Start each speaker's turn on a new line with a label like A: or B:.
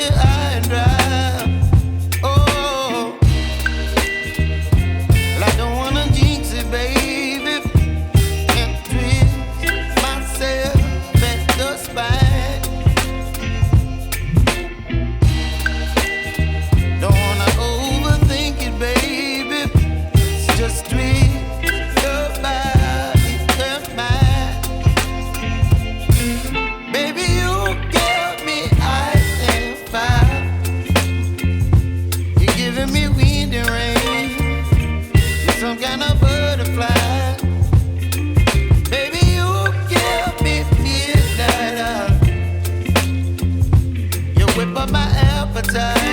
A: high and dry. Oh, well, I don't wanna jinx it, baby, and twist myself at the spine. Don't wanna overthink it, baby. It's just twist your body and mine. Baby, you give me ice and fire. You're giving me wind and rain. You're some kind of butterfly. Baby, you give me midnight. You whip up my appetite.